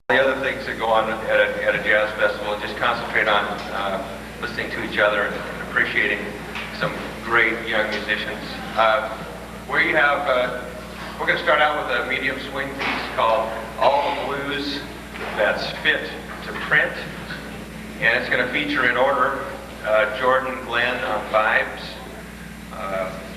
The other things that go on at a jazz festival, just concentrate on listening to each other and appreciating some great young musicians. Where you have, we're going to start out with a medium swing piece called All the Blues That's Fit to Print, and it's going to feature in order Jordan Glenn on vibes,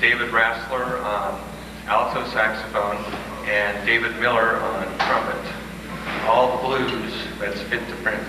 David Rassler on alto saxophone, and David Miller on trumpet. All the blues that's fit to print.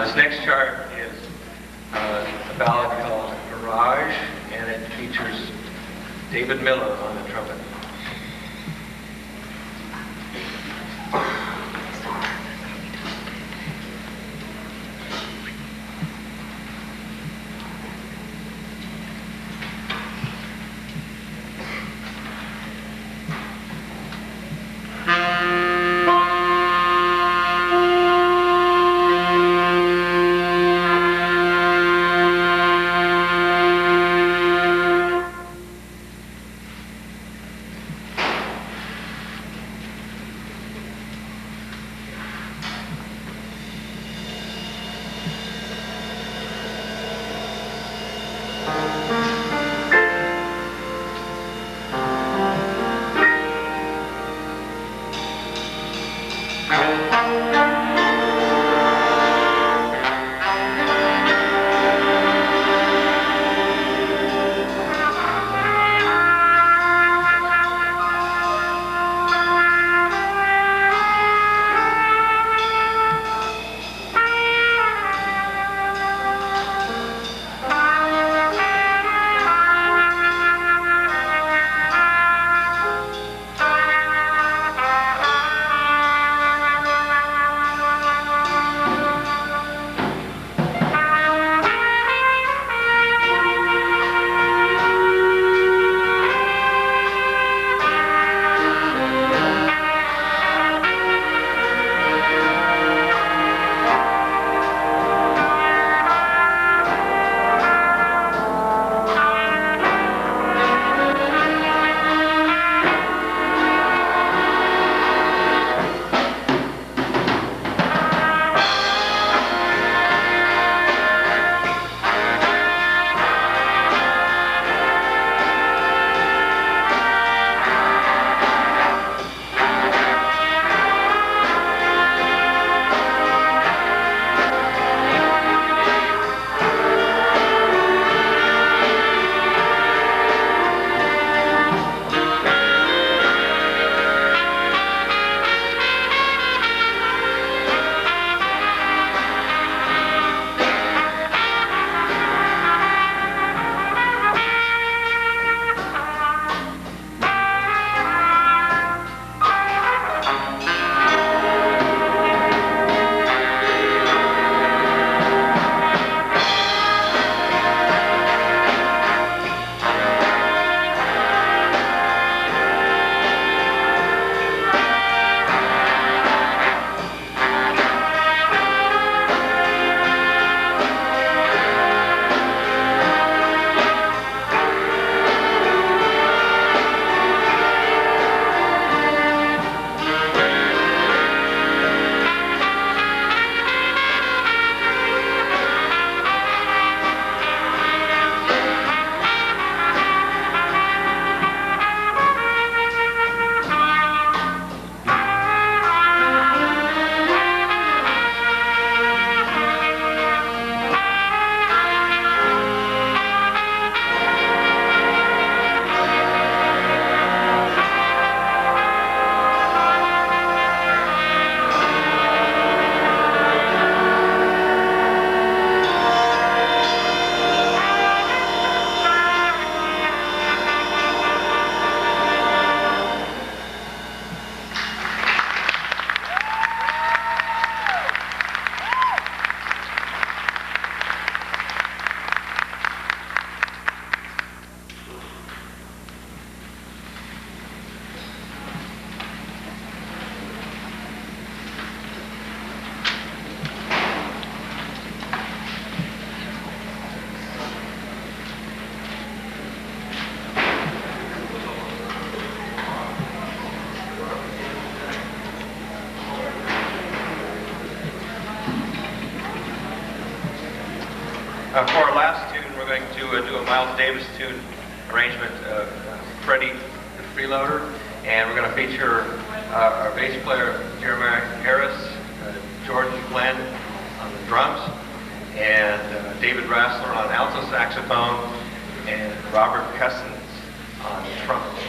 This next chart is a ballad called Mirage, and it features David Miller on the trumpet. For our last tune, we're going to do a Miles Davis tune arrangement of Freddy Freeloader, and we're going to feature our bass player Jeremiah Harris, Jordan Glenn on the drums, and David Rassler on alto saxophone, and Robert Cousins on trumpet.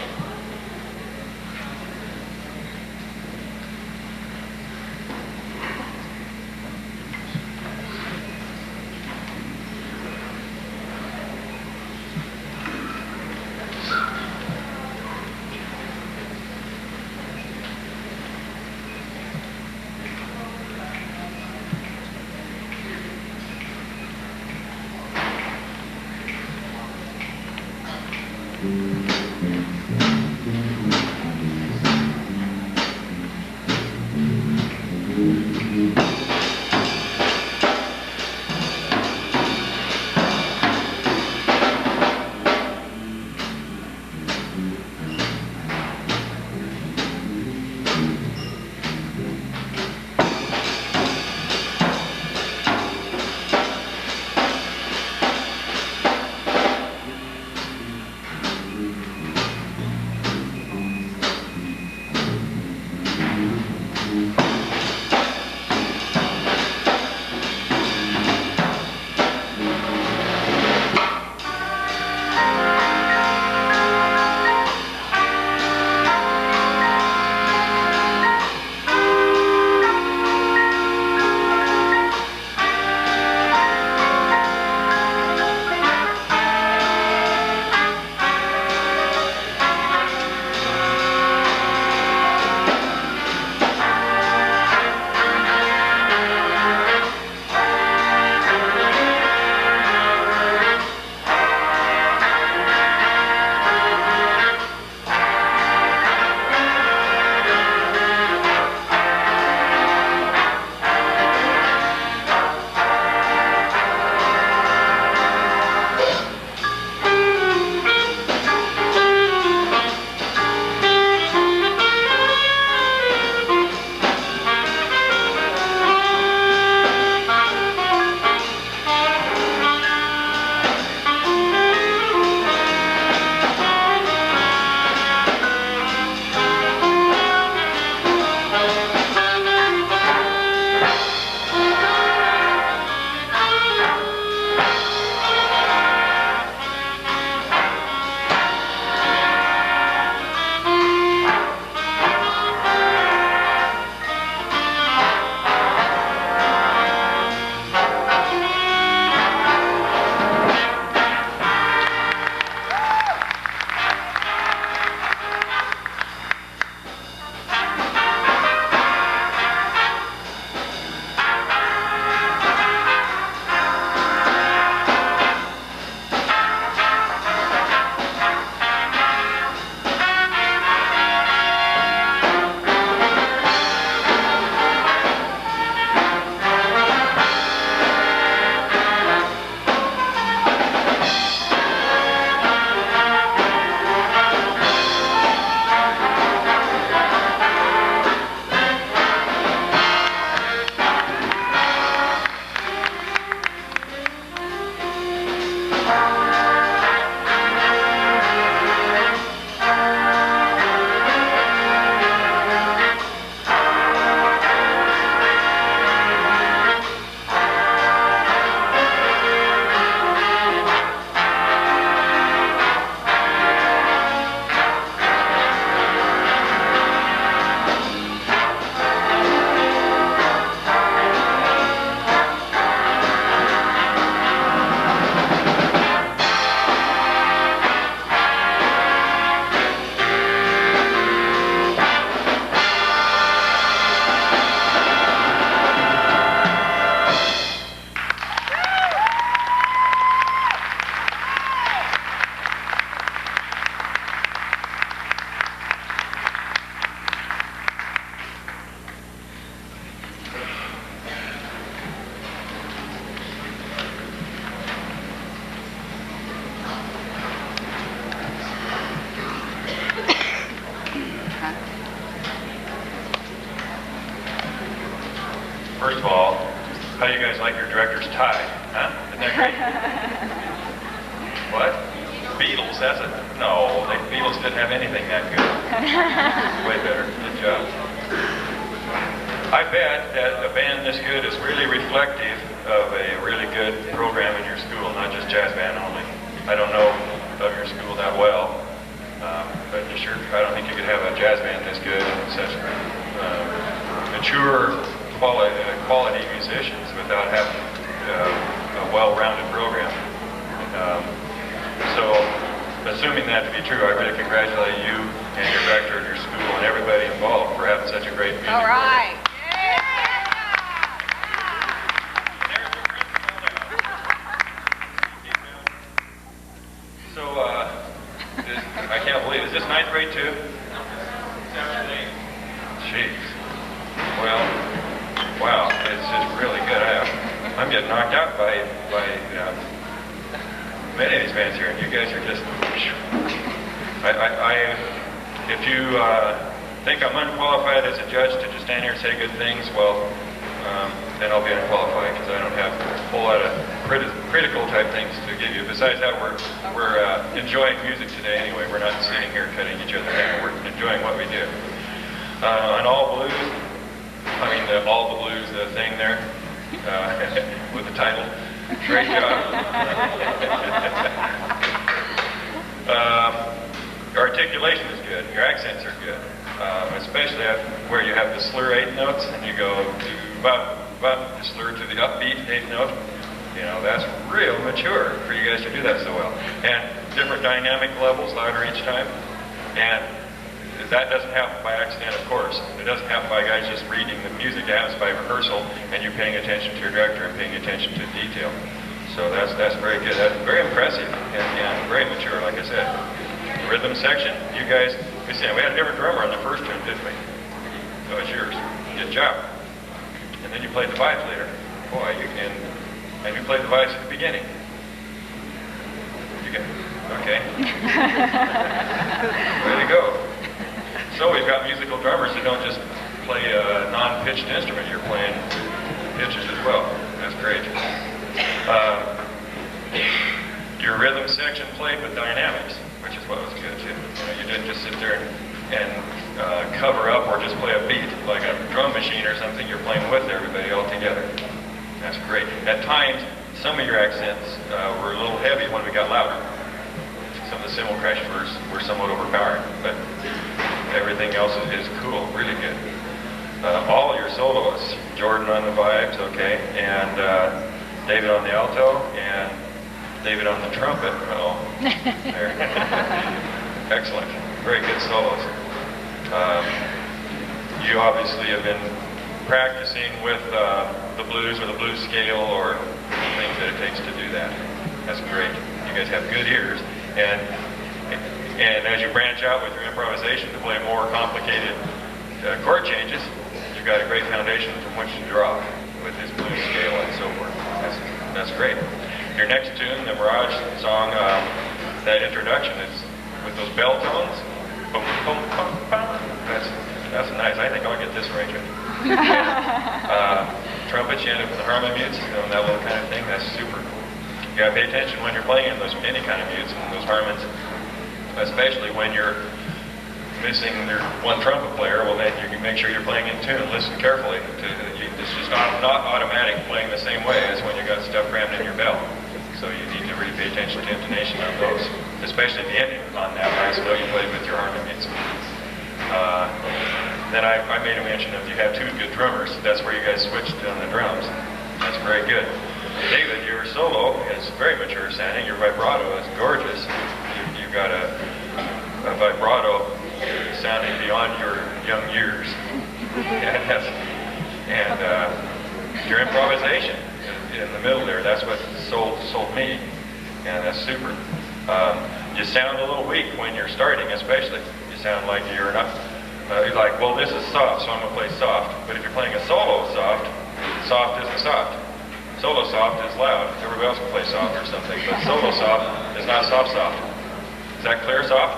First of all, how do you guys like your director's tie? Huh? Isn't that great? What? Beatles, that's it. No, the Beatles didn't have anything that good. Way better. Good job. I bet that a band this good is really reflective of a really good program in your school, not just jazz band only. I don't know of your school that well, but sure, I don't think you could have a jazz band this good and such mature quality musicians without having a well-rounded program. So, assuming that to be true, I really congratulate you and your director and your school and everybody involved for having such a great music. All right. So, I can't believe, is this ninth grade too? Jeez. Well, wow, it's just really good. I'm getting knocked out by many of these bands here, and you guys are just, if you think I'm unqualified as a judge to just stand here and say good things, well, then I'll be unqualified because I don't have a whole lot of critical type things to give you. Besides that, we're enjoying music today anyway. We're not sitting here cutting each other down. We're enjoying what we do. On All Blues, I mean the All the Blues thing there with the title. Great job. Your articulation is good. Your accents are good, especially where you have the slur 8 notes and you go to the slur to the upbeat 8th note. You know, that's real mature for you guys to do that so well. And different dynamic levels, louder each time. And that doesn't happen by accident, of course. It doesn't happen by guys just reading the music. It happens by rehearsal and you paying attention to your director and paying attention to detail. So that's very good. That's very impressive and very mature, like I said. Rhythm section, you guys, we had a different drummer on the first tune, didn't we? So it's yours. Good job. And then you played the vibes later. Boy, and you played the vibes at the beginning. You get, okay. Way to go. So we've got musical drummers that don't just play a non-pitched instrument. You're playing pitches as well. That's great. Your rhythm section played with dynamics, which is what was good too. You didn't just sit there and cover up or just play a beat like a drum machine or something. You're playing with everybody all together. That's great. At times, some of your accents were a little heavy when we got louder. Some of the cymbal crash were somewhat overpowering, but everything else is cool, really good. All your soloists, Jordan on the vibes, okay, and David on the alto, and David on the trumpet. Oh, there. Excellent. Very good solos. You obviously have been practicing with the blues or the blues scale or things that it takes to do that. That's great. You guys have good ears. And as you branch out with your improvisation to play more complicated chord changes, you've got a great foundation from which to draw with this blues scale and so forth. That's great. Your next tune, the Mirage song, that introduction is with those bell tones. Boom, boom, boom, boom. That's nice. I think I'll get this arrangement. Trumpets, you end up with the harmony mutes, that little kind of thing. That's super cool. You gotta pay attention when you're playing in those any kind of mutes and those harmonies, especially when you're missing their one trumpet player. Well, then you can make sure you're playing in tune. Listen carefully. It's just not automatic playing the same way as when you got stuff crammed in your bell. So you need to really pay attention to intonation on those, especially the ending on that last note you played with your harmony mutes. Then I made a mention of you have two good drummers. That's where you guys switched on the drums. That's very good. David, your solo is very mature sounding. Your vibrato is gorgeous. You've got a vibrato sounding beyond your young years. And your improvisation in the middle there, that's what sold me. And that's super. You sound a little weak when you're starting, especially. You sound like you're not, you're like, well, this is soft, so I'm going to play soft. But if you're playing a solo soft, soft isn't soft. Solo soft is loud. Everybody else can play soft or something, but solo soft is not soft. Is that clear, soft?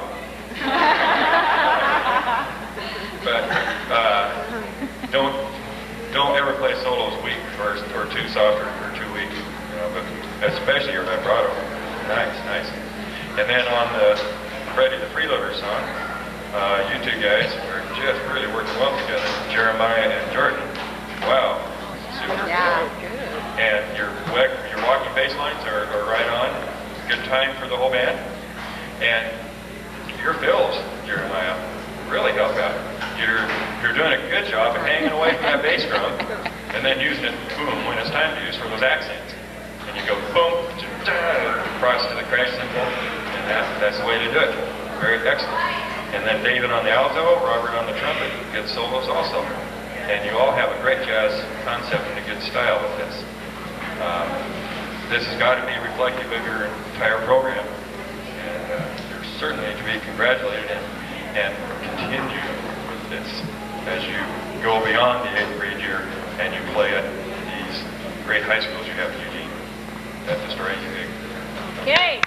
But don't ever play solos weak first, or too soft or too weak. But especially your vibrato. Nice. And then on Freddy the Freeloader song. You two guys are just really working well together. Jeremiah and Jordan. Wow. Super. Yeah. And your walking bass lines are right on. Good time for the whole band. And your fills, Jeremiah, really help out. You're doing a good job of hanging away from that bass drum and then using it, boom, when it's time to use for those accents. And you go boom, across to the crash cymbal, and that's the way to do it. Very excellent. And then David on the alto, Robert on the trumpet, good solos also. And you all have a great jazz concept and a good style with this. This has got to be reflective of your entire program. And you're certainly to be congratulated and continue with this as you go beyond the 8th grade year and you play at these great high schools you have in Eugene at the Story Gig. Yay!